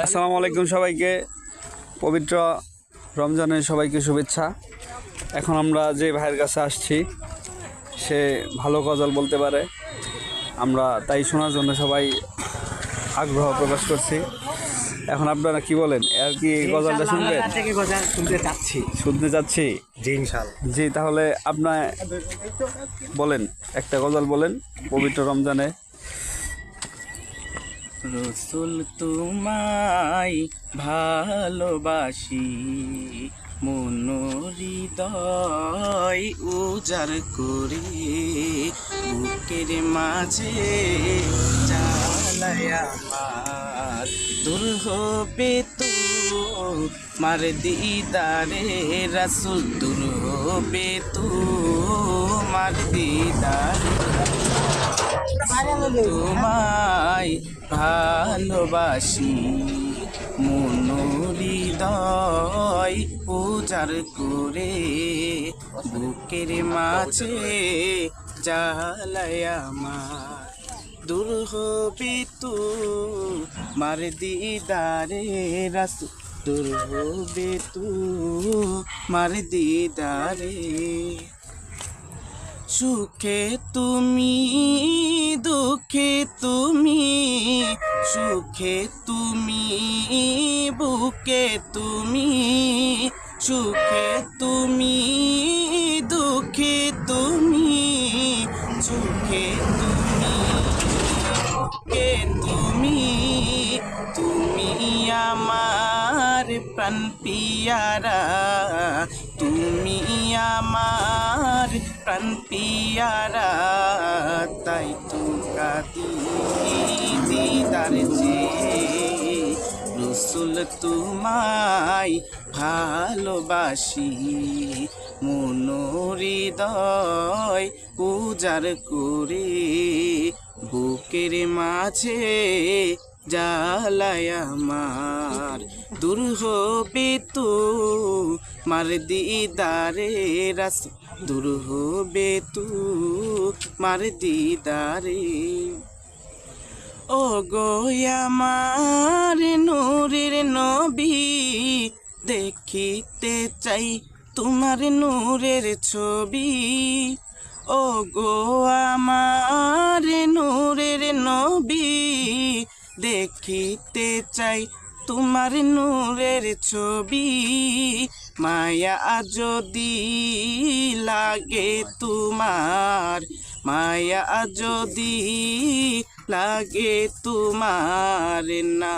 আসসালামু আলাইকুম সবাইকে, পবিত্র রমজানের সবাইকে শুভেচ্ছা। এখন আমরা যে ভাইয়ের কাছে আসছি সে ভালো গজল বলতে পারে, আমরা তাই শোনার জন্য সবাই আগ্রহ প্রকাশ করছি। এখন আপনারা কি বলেন, আর কি গজলটা শুনবেন? শুনতে চাচ্ছি জি। তাহলে আপনার বলেন, একটা গজল বলেন পবিত্র রমজানে। রসুল তোমায় ভালোবাসি, মন হৃদয় উজাড় করে, বুকের মাঝে জ্বালায় আমার, দূর হবে তোমার দিদারে রসুল, দূর হবে তোমার দিদারে, তোমায় ভালোবাসি, মন হৃদয় উজাড় করে, বুকের মাঝে জ্বালায় আমার, দূর হবে তোমার দিদারে রাসূল, দূর হবে তোমার দিদারে। সুখে তুমি, দুঃখে তুমি, সুখে তুমি, বুকে তুমি, সুখে তুমি, দুঃখে তুমি, সুখে তুমি, বুকে তুমি, তুমি আমার প্রাণ পিয়ারা, তুমি আমার প্রাণ পিয়ারা, তাই তো কাঁদি দিদার চেয়ে, রসুল তোমায় ভালোবাসি, মন হৃদয় উজাড় করে, বুকের মাঝে জ্বালায় আমার, দূর হবে তোমার দিদারে রাসূল, দূর হবে তোমার দিদারে। ও গো আমার নূরের নবী, দেখিতে চাই তোমার নূরের ছবি, ও গো আমার নূরের নবী, দেখিতে চাই তোমার নূরের ছবি, মায়া যদি লাগে তোমার, মায়া যদি লাগে তোমার না